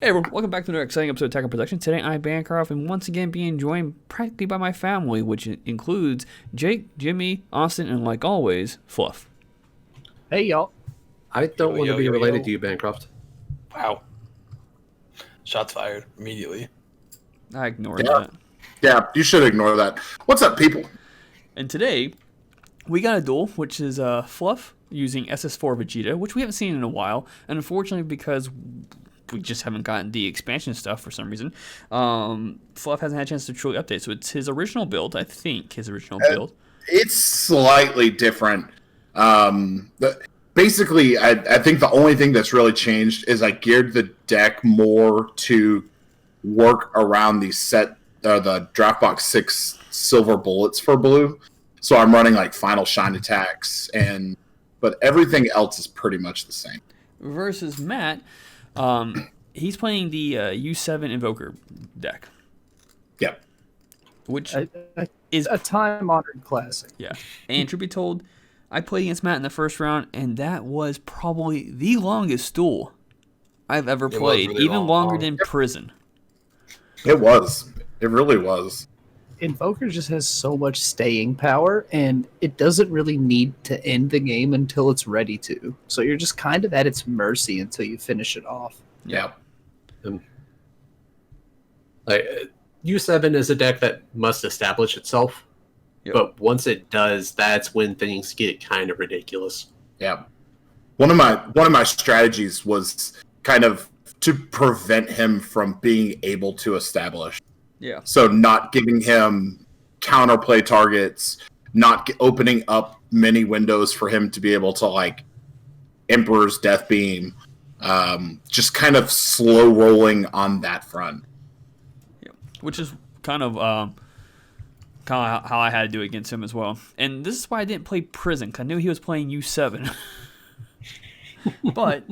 Hey everyone, welcome back to another exciting episode of Tech and Production. Today I'm Bancroft and once again being joined practically by my family, which includes Jake, Jimmy, Austin, and like always, Fluff. Hey y'all. I don't want to be yo, related yo. to you, Bancroft. Wow. Shots fired immediately. I ignored Yeah. that. Yeah, you should ignore that. What's up, people? And today, we got a duel, which is Fluff using SS4 Vegeta, which we haven't seen in a while. And unfortunately, because we just haven't gotten the expansion stuff for some reason, Fluff hasn't had a chance to truly update. So it's his original build, I think, his original build. It's slightly different. Basically, I think the only thing that's really changed is I geared the deck more to work around the draft box 6 silver bullets for blue. So I'm running like final shine attacks, but everything else is pretty much the same. Versus Matt, he's playing the U7 Invoker deck. Yep. Which is a time-honored classic. Yeah. And truth be told, I played against Matt in the first round, and that was probably the longest duel I've ever played, really even long. longer than Prison. It was. It really was. Invoker just has so much staying power, and it doesn't really need to end the game until it's ready to. So you're just kind of at its mercy until you finish it off. Yeah. U7 is a deck that must establish itself, Yep. but once it does, that's when things get kind of ridiculous. Yeah. One of my strategies was kind of to prevent him from being able to establish. Yeah. So not giving him counterplay targets, not opening up many windows for him to be able to like Emperor's Death Beam, just kind of slow rolling on that front. Yeah. Which is kind of how I had to do it against him as well. And this is why I didn't play Prison, because I knew he was playing U7. But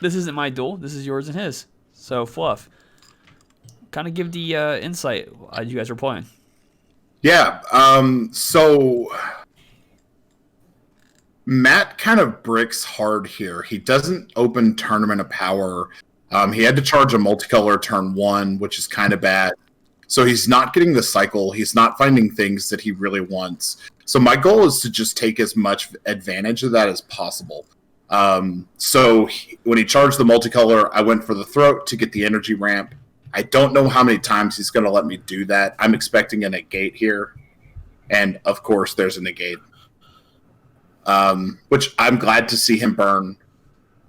this isn't my duel. This is yours and his. So, Fluff, kind of give the insight as you guys are playing. Yeah. So Matt kind of bricks hard here. He doesn't open Tournament of Power. He had to charge a multicolor turn 1, which is kind of bad. So he's not getting the cycle. He's not finding things that he really wants. So my goal is to just take as much advantage of that as possible. When he charged the multicolor, I went for the throat to get the energy ramp. I don't know how many times he's going to let me do that. I'm expecting a negate here. And, of course, there's a negate. Which I'm glad to see him burn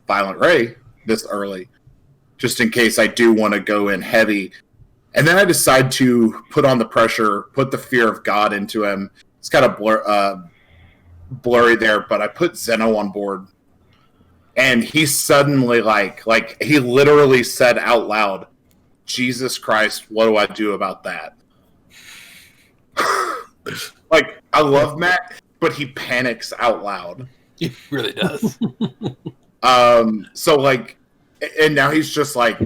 Violent Ray this early, just in case I do want to go in heavy. And then I decide to put on the pressure, put the Fear of God into him. It's kind of blurry there, but I put Zeno on board. And he suddenly, like he literally said out loud, Jesus Christ, what do I do about that? Like, I love Matt, but he panics out loud. He really does. And now he's just like,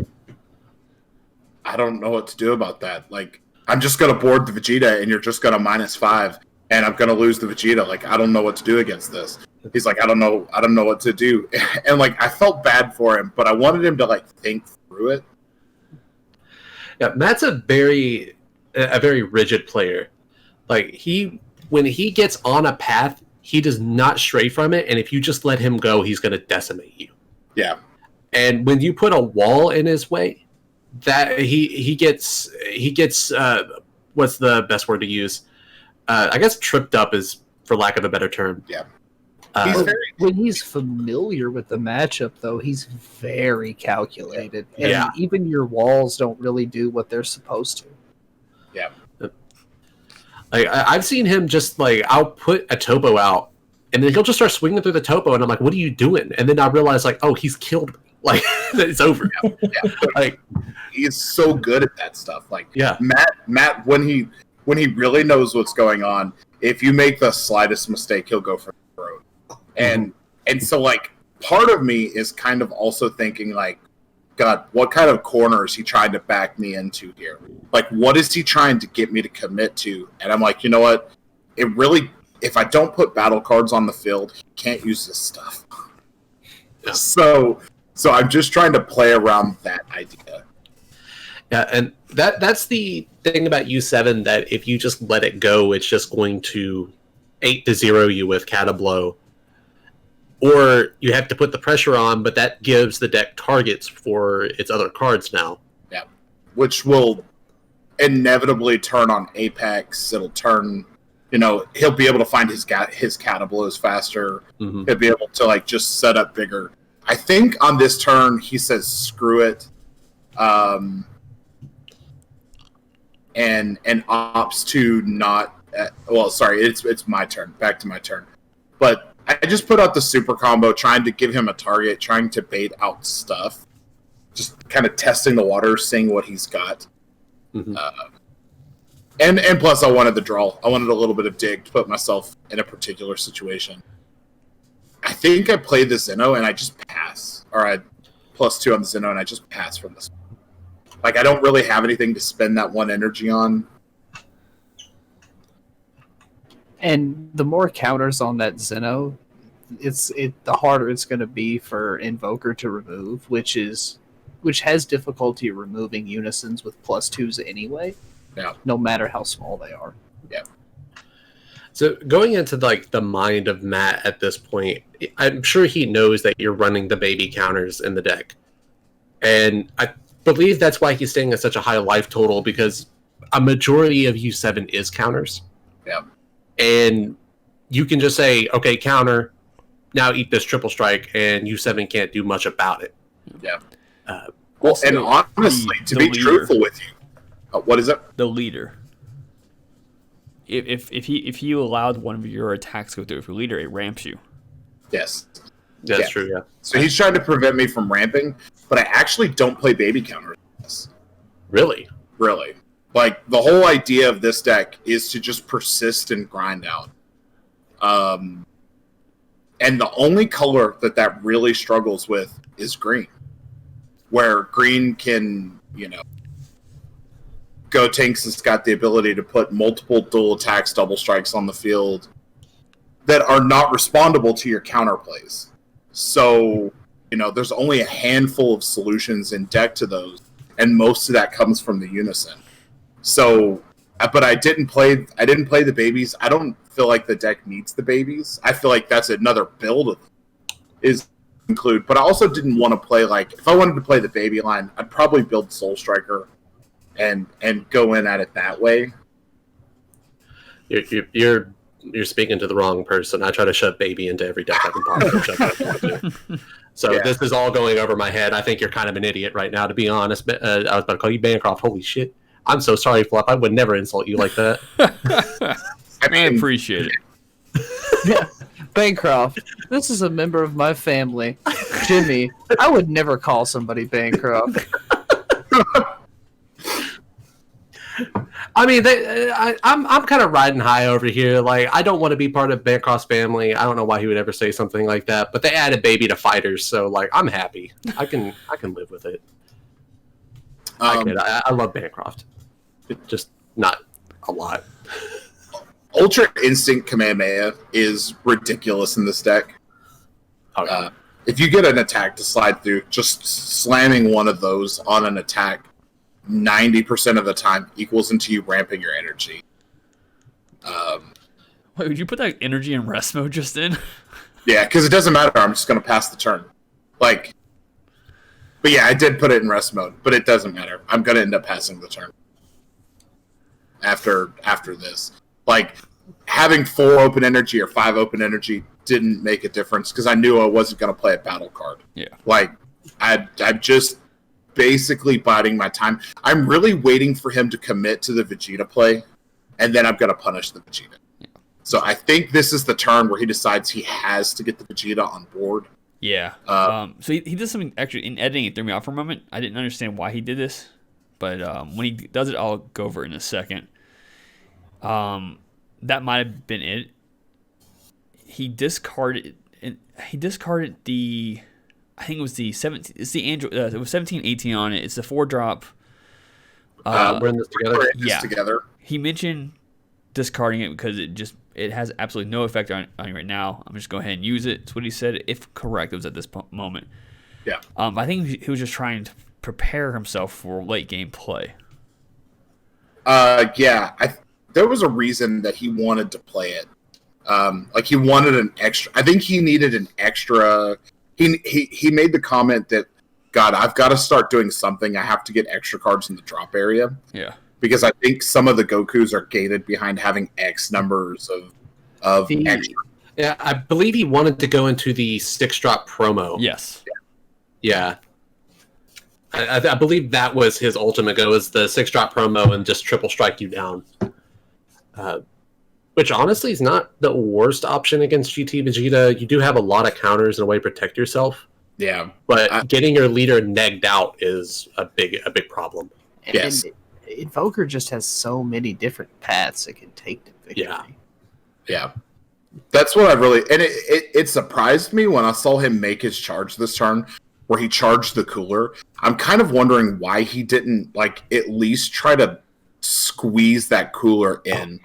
I don't know what to do about that. Like, I'm just going to board the Vegeta, and you're just going to -5, and I'm going to lose the Vegeta. Like, I don't know what to do against this. He's like, I don't know what to do. And, like, I felt bad for him, but I wanted him to, like, think through it. Yeah, Matt's a very rigid player. Like when he gets on a path, he does not stray from it, and if you just let him go, he's going to decimate you. Yeah. And when you put a wall in his way, that he gets what's the best word to use? I guess tripped up is for lack of a better term. Yeah. When he's familiar with the matchup, though, he's very calculated. And Yeah. even your walls don't really do what they're supposed to. Yeah. Like I've seen him just like I'll put a topo out, and then he'll just start swinging through the topo, and I'm like, "What are you doing?" And then I realize like, "Oh, he's killed me. Like it's over." Yeah. Like He's so good at that stuff. Like, yeah, Matt, when he really knows what's going on, if you make the slightest mistake, he'll go for the throat. And so like part of me is kind of also thinking like, God, what kind of corner is he trying to back me into here? Like, what is he trying to get me to commit to? And I'm like, you know what? If I don't put battle cards on the field, he can't use this stuff. Yeah. So So I'm just trying to play around that idea. Yeah, and that's the thing about U7, that if you just let it go, it's just going to 8-0 you with Catablow. Or you have to put the pressure on, but that gives the deck targets for its other cards now. Yeah, which will inevitably turn on Apex. It'll turn, he'll be able to find his Catablows faster. Mm-hmm. He'll be able to like just set up bigger. I think on this turn he says screw it, and opts to not. Sorry, it's my turn. Back to my turn, but. I just put out the super combo, trying to give him a target, trying to bait out stuff, just kind of testing the water, seeing what he's got. Mm-hmm. And plus, I wanted the draw. I wanted a little bit of dig to put myself in a particular situation. I think I played the Zeno and I just pass, or I +2 on the Zeno and I just pass from this. Like I don't really have anything to spend that one energy on. And the more counters on that Zeno, the harder it's going to be for Invoker to remove, which has difficulty removing unisons with +2s anyway. Yeah. No matter how small they are. Yeah. So going into like the mind of Matt at this point, I'm sure he knows that you're running the baby counters in the deck, and I believe that's why he's staying at such a high life total, because a majority of U7 is counters. Yeah. And you can just say, okay, counter, now eat this triple strike, and U7 can't do much about it. Yeah. Well, and honestly, to be truthful with you, what is it? The leader. If you allowed one of your attacks to go through with your leader, it ramps you. Yes. That's true, yeah. So he's trying to prevent me from ramping, but I actually don't play baby counters. Really? Really. Like, the whole idea of this deck is to just persist and grind out. And the only color that really struggles with is green. Where green can, Gotenks has got the ability to put multiple dual attacks, double strikes on the field that are not respondable to your counterplays. So, there's only a handful of solutions in deck to those, and most of that comes from the unison. So, but I didn't play the babies. I don't feel like the deck needs the babies. I feel like that's another build is include. But I also didn't want to play if I wanted to play the baby line, I'd probably build Soul Striker and go in at it that way. You're speaking to the wrong person. I try to shove baby into every deck I can possibly shove that into. So yeah. This is all going over my head. I think you're kind of an idiot right now, to be honest. I was about to call you Bancroft. Holy shit. I'm so sorry, Fluff. I would never insult you like that. I appreciate it. Yeah. Bancroft, this is a member of my family. Jimmy, I would never call somebody Bancroft. I mean, I'm kind of riding high over here. Like, I don't want to be part of Bancroft's family. I don't know why he would ever say something like that. But they added baby to fighters, so I'm happy. I can live with it. I love Bancroft. Just not a lot. Ultra Instinct Kamehameha is ridiculous in this deck. Okay. If you get an attack to slide through, just slamming one of those on an attack 90% of the time equals into you ramping your energy. Wait, would you put that energy in rest mode just in? Yeah, because it doesn't matter. I'm just going to pass the turn. But yeah, I did put it in rest mode, but it doesn't matter. I'm going to end up passing the turn after this. Having 4 open energy or 5 open energy didn't make a difference because I knew I wasn't going to play a battle card. Yeah. I'm just basically biding my time. I'm really waiting for him to commit to the Vegeta play, and then I'm going to punish the Vegeta. Yeah. So I think this is the turn where he decides he has to get the Vegeta on board. Yeah. So he did something, actually, in editing, it threw me off for a moment. I didn't understand why he did this, but when he does it, I'll go over it in a second. That might have been it. He discarded the, I think it was the 17. It's the Android. It was 17-18 on it. It's the 4-drop. We're in this together. Together. He mentioned discarding it because it has absolutely no effect on you right now. I'm just go ahead and use it. That's what he said. If correct, it was at this moment. Yeah. I think he was just trying to prepare himself for late game play. Yeah, there was a reason that he wanted to play it. Like he wanted an extra. I think he needed an extra. He made the comment that, God, I've got to start doing something. I have to get extra cards in the drop area. Yeah. Because I think some of the Gokus are gated behind having X numbers of extra. Yeah, I believe he wanted to go into the 6-drop promo. Yes. Yeah. I believe that was his ultimate goal, was the 6-drop promo and just triple strike you down. Which honestly is not the worst option against GT Vegeta. You do have a lot of counters and a way to protect yourself. Yeah. But getting your leader negged out is a big problem. Yes. And Invoker just has so many different paths it can take to victory. Yeah. That's what I really... And it surprised me when I saw him make his charge this turn, where he charged the cooler. I'm kind of wondering why he didn't, like, at least try to squeeze that cooler in.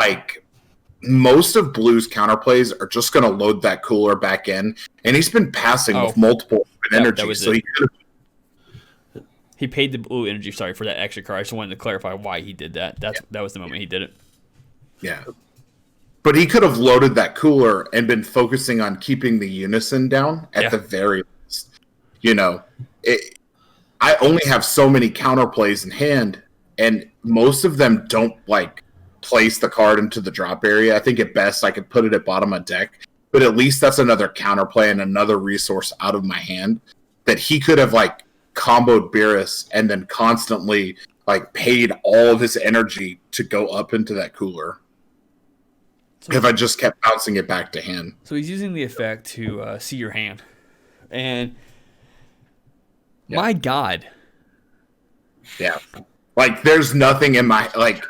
Like, most of Blue's counterplays are just going to load that cooler back in, and he's been passing with multiple energy, so he paid the blue energy, for that extra card. I just wanted to clarify why he did that. That was the moment he did it. Yeah. But he could have loaded that cooler and been focusing on keeping the unison down at the very least. You know, I only have so many counterplays in hand, and most of them don't, like, place the card into the drop area. I think at best I could put it at bottom of deck, but at least that's another counterplay and another resource out of my hand that he could have, like, comboed Beerus and then constantly, like, paid all of his energy to go up into that cooler. So, if I just kept bouncing it back to hand. So he's using the effect to see your hand. And my God. Yeah. Like, there's nothing in my... Like,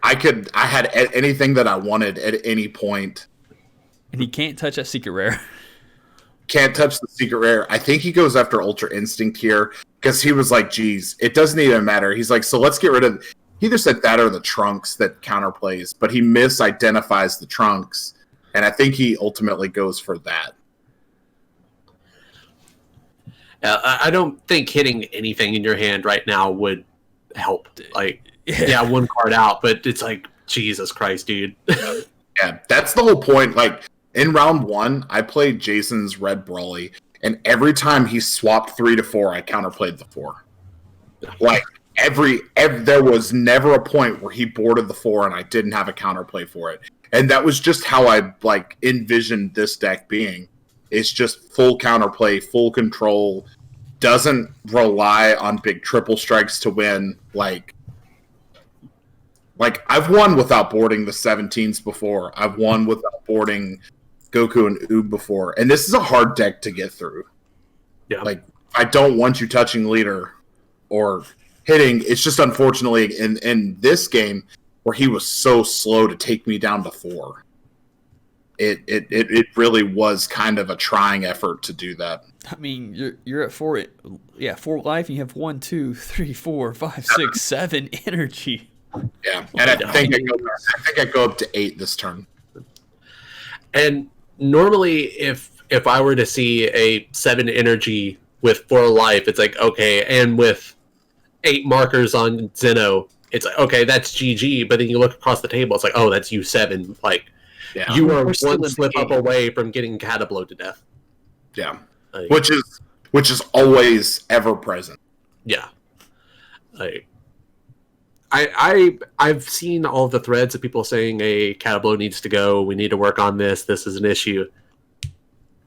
I had anything that I wanted at any point. And he can't touch that secret rare. Can't touch the secret rare. I think he goes after Ultra Instinct here because he was like, geez, it doesn't even matter. He's like, so let's get rid of... He either said that or the Trunks that counterplays, but he misidentifies the Trunks, and I think he ultimately goes for that. I don't think hitting anything in your hand right now would help. Like, one card out, but it's like, Jesus Christ, dude. Yeah, that's the whole point. Like, in round 1, I played Jason's Red Brawly, and every time he swapped 3 to 4, I counterplayed the 4. Like, there was never a point where he boarded the 4 and I didn't have a counterplay for it. And that was just how I, like, envisioned this deck being. It's just full counterplay, full control, doesn't rely on big triple strikes to win. Like I've won without boarding the 17s before. I've won without boarding Goku and Oob before. And this is a hard deck to get through. Yeah. Like, I don't want you touching leader or hitting. It's just unfortunately in this game where he was so slow to take me down to 4. It really was kind of a trying effort to do that. I mean, you're at 4 life, and you have 1, 2, 3, 4, 5, 6, 7 energy. Yeah, and I think I go up to 8 this turn. And normally, if I were to see a 7 energy with 4 life, it's like, okay, and with 8 markers on Zeno, it's like, okay, that's GG. But then you look across the table, it's like, oh, that's U7. Like, you are one slip up away from getting Catablo to death. Yeah, which is always ever present. Yeah, I've seen all the threads of people saying, "Hey, Catablo needs to go. We need to work on this. This is an issue."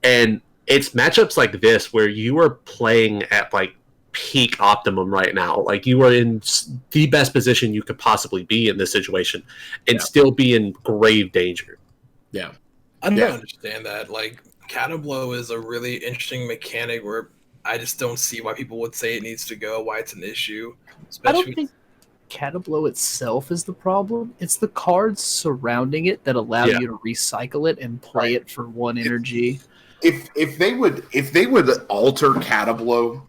And it's matchups like this where you are playing at, like, peak optimum right now. Like, you are in the best position you could possibly be in this situation and still be in grave danger. Yeah. I don't understand that. Like, Catablo is a really interesting mechanic where I just don't see why people would say it needs to go, why it's an issue. I don't think Catablo itself is the problem. It's the cards surrounding it that allow you to recycle it and play it for 1 energy. If they would alter Catablo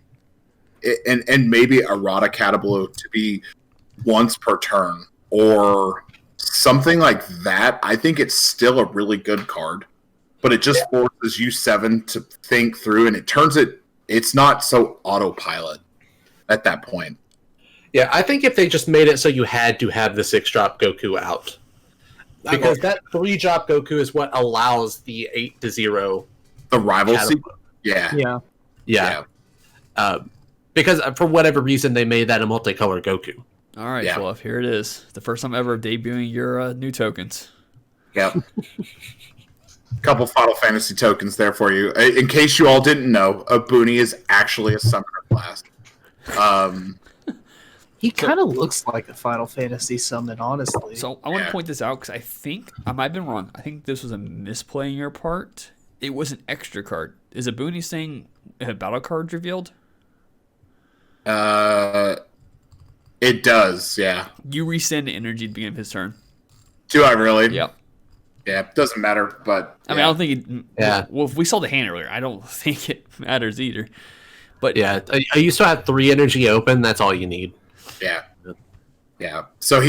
and maybe errata Catablo to be once per turn or something like that, I think it's still a really good card. but it just forces U7 to think through, and it turns it. It's not so autopilot at that point. Yeah, I think if they just made it so you had to have the 6-drop Goku out, because that 3-drop Goku is what allows the 8-0. The rival sequence. Yeah. Because for whatever reason they made that a multicolor Goku. All right, Fluff, here it is. The first time ever debuting your new tokens. Yep. Couple Final Fantasy tokens there for you. In case you all didn't know, a Booney is actually a summoner class. He kind of looks like a Final Fantasy summon, honestly. So I want to point this out because I think I might have been wrong. I think this was a misplay on your part. It was an extra card. Is a Booney saying battle cards revealed? It does, yeah. You resend energy at the beginning of his turn. Do I really? Yep. Yeah, it doesn't matter, but... I mean, I don't think it... Yeah. Well, if we saw the hand earlier, I don't think it matters either. But yeah, you still have 3 energy open. That's all you need. Yeah. Yeah. So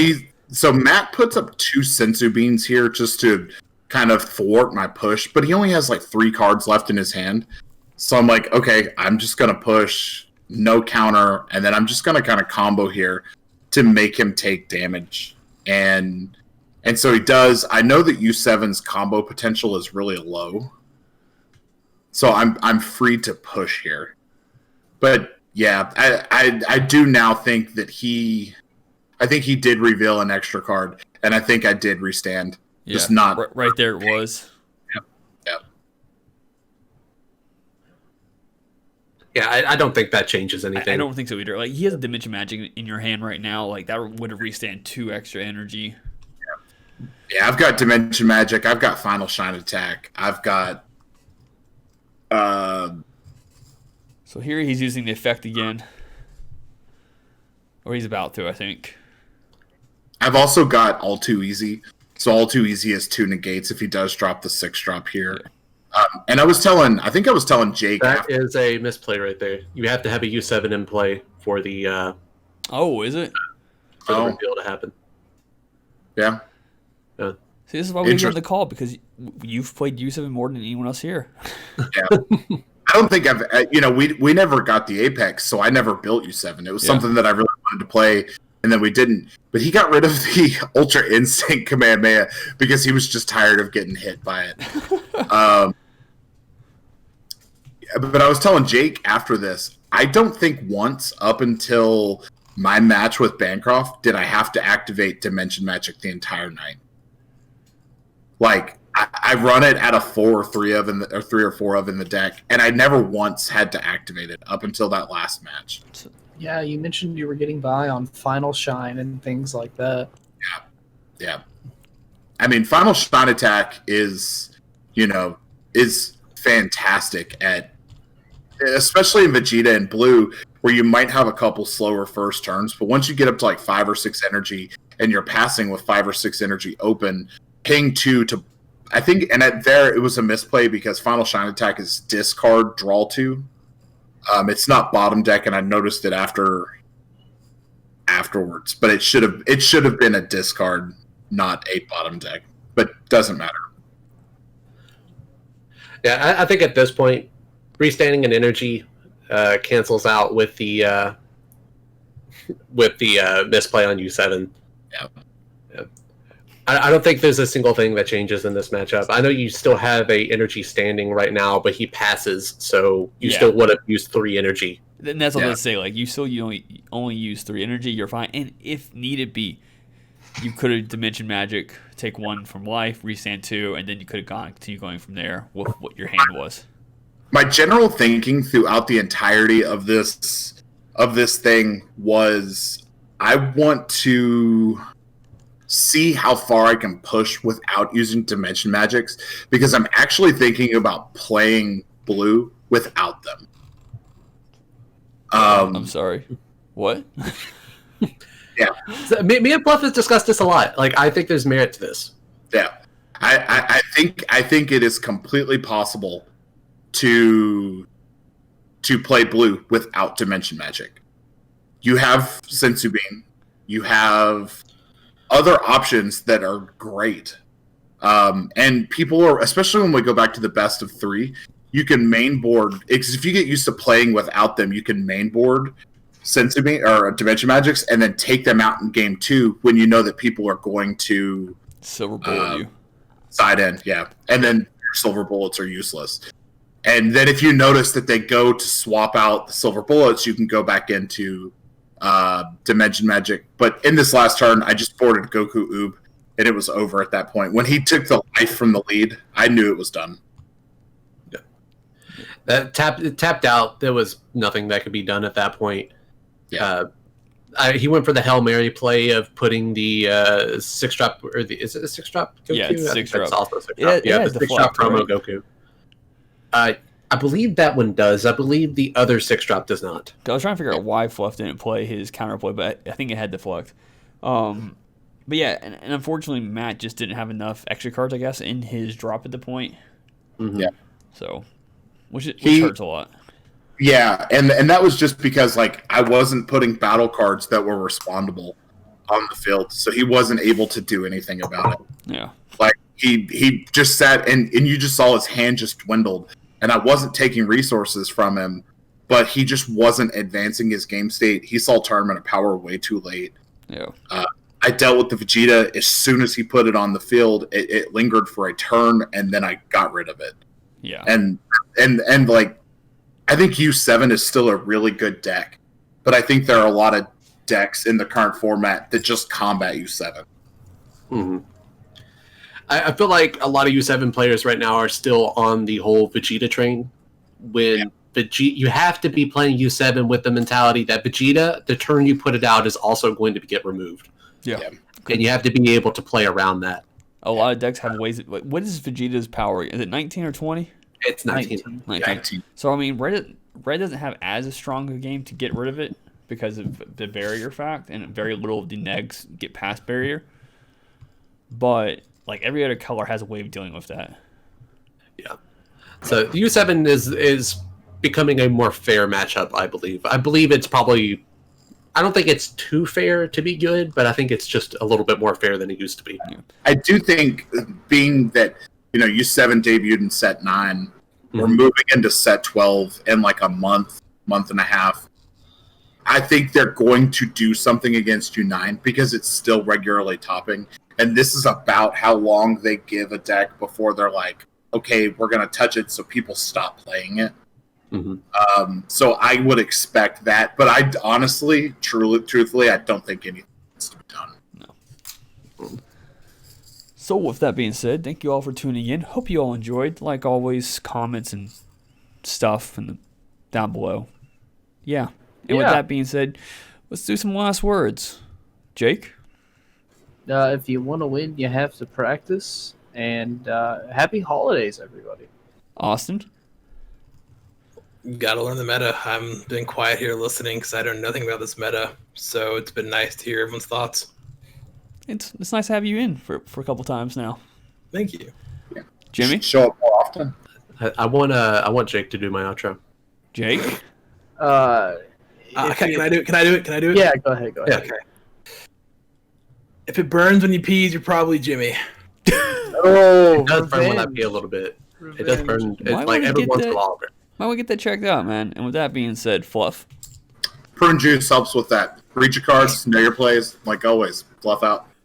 Matt puts up 2 Sensu Beans here just to kind of thwart my push, but he only has like 3 cards left in his hand. So I'm like, okay, I'm just going to push, no counter, and then I'm just going to kind of combo here to make him take damage. And so he does. I know that U7's combo potential is really low. So I'm free to push here. But yeah, I do now think that I think he did reveal an extra card, and I think I did restand. Yeah, just not right there it was. Yep. Yeah, I don't think that changes anything. I don't think so either. Like, he has a Dimension Magic in your hand right now. Like, that would have restand 2 extra energy. Yeah, I've got Dimension Magic. I've got Final Shine Attack. I've got... So here he's using the effect again. Or he's about to, I think. I've also got All Too Easy. So All Too Easy has 2 negates if he does drop the 6-drop here. Yeah. And I think I was telling Jake... That is a misplay right there. You have to have a U7 in play for the... oh, is it? For the reveal to happen. Yeah. See, this is why we get the call, because you've played U7 more than anyone else here. Yeah. I don't think we never got the Apex, so I never built U7. It was something that I really wanted to play, and then we didn't. But he got rid of the Ultra Instinct Kamehameha because he was just tired of getting hit by it. But I was telling Jake after this, I don't think once up until my match with Bancroft did I have to activate Dimension Magic the entire night. Like, I run it at a 4 or 3 or 4 of in the deck, and I never once had to activate it up until that last match. Yeah, you mentioned you were getting by on Final Shine and things like that. Yeah. I mean, Final Shine Attack is fantastic at, especially in Vegeta and Blue, where you might have a couple slower first turns, but once you get up to like 5 or 6 energy, and you're passing with 5 or 6 energy open, ping 2 to, I think, and it was a misplay because Final Shine Attack is discard, draw 2. It's not bottom deck, and I noticed it afterwards. But it should have been a discard, not a bottom deck. But doesn't matter. Yeah, I think at this point, restanding an energy cancels out with the misplay on U7. Yeah. I don't think there's a single thing that changes in this matchup. I know you still have a energy standing right now, but he passes, so you still would have used 3 energy. And that's what I say. Like, you only use 3 energy, you're fine. And if needed be, you could have Dimension Magic, take 1 from life, restand 2, and then you could have continue going from there with what your hand was. My general thinking throughout the entirety of this thing was, I want to see how far I can push without using Dimension Magics, because I'm actually thinking about playing Blue without them. I'm sorry. What? Yeah. So, me and Bluff has discussed this a lot. Like, I think there's merit to this. Yeah. I think it is completely possible to play Blue without Dimension Magic. You have Sensu Bean. You have other options that are great. And people are, especially when we go back to the best of 3, you can main board, because if you get used to playing without them, you can main board Sensumi or Dimension Magics and then take them out in game 2 when you know that people are going to Silver bullet you. Side end, yeah. And then your silver bullets are useless. And then if you notice that they go to swap out the silver bullets, you can go back into Dimension Magic. But in this last turn, I just boarded Goku Oob, and it was over at that point. When he took the life from the lead, I knew it was done. That tapped out. There was nothing that could be done at that point. Yeah. He went for the Hail Mary play of putting the 6-drop, or is it a 6-drop Goku? Yeah, it's 6-drop. It's also 6-drop. Yeah, the 6-drop promo right? Goku. I believe that one does. I believe the other 6-drop does not. I was trying to figure out why Fluff didn't play his counterplay, but I think it had deflect. But yeah, and unfortunately, Matt just didn't have enough extra cards, I guess, in his drop at the point. Mm-hmm. Yeah. So, which hurts a lot. Yeah, and that was just because like I wasn't putting battle cards that were respondable on the field, so he wasn't able to do anything about it. Yeah. Like he just sat and you just saw his hand just dwindled, and I wasn't taking resources from him, but he just wasn't advancing his game state. He saw Tournament of Power way too late. Yeah. I dealt with the Vegeta as soon as he put it on the field. It lingered for a turn, and then I got rid of it. Yeah. And like I think U7 is still a really good deck, but I think there are a lot of decks in the current format that just combat U7. Mm-hmm. I feel like a lot of U7 players right now are still on the whole Vegeta train. When Vegeta, you have to be playing U7 with the mentality that Vegeta, the turn you put it out, is also going to get removed. Yeah. And you have to be able to play around that. A lot of decks have ways. What is Vegeta's power? Is it 19 or 20? It's 19. 19. So I mean, Red doesn't have as a strong a game to get rid of it because of the barrier fact, and very little of the negs get past barrier. But like every other color has a way of dealing with that. Yeah. So U7 is becoming a more fair matchup, I believe. I believe it's probably. I don't think it's too fair to be good, but I think it's just a little bit more fair than it used to be. I do think, being that U7 debuted in set 9, Mm-hmm. we're moving into set 12 in like a month and a half. I think they're going to do something against U9 because it's still regularly topping, and this is about how long they give a deck before they're like, okay, we're going to touch it so people stop playing it. Mm-hmm. So I would expect that, but I honestly, truthfully, I don't think anything needs to be done. No. So with that being said, thank you all for tuning in. Hope you all enjoyed. Like always, comments and stuff down below. Yeah. And with that being said, let's do some last words. Jake? If you want to win, you have to practice. And happy holidays, everybody. Austin? Gotta learn the meta. I've been quiet here listening because I know nothing about this meta, so it's been nice to hear everyone's thoughts. It's nice to have you in for a couple times now. Thank you. Yeah. Jimmy? Show up more often. I want Jake to do my outro. Jake? Can I do it? Can I do it? Yeah, go ahead. Yeah, okay. If it burns when you pees, you're probably Jimmy. Oh, It does burn when I pee a little bit. It does burn. It's Why like would every you get once in a that? while. Why don't we get that checked out, man? And with that being said, Fluff? Prune juice helps with that. Read your cards, know your plays, like always. Fluff out.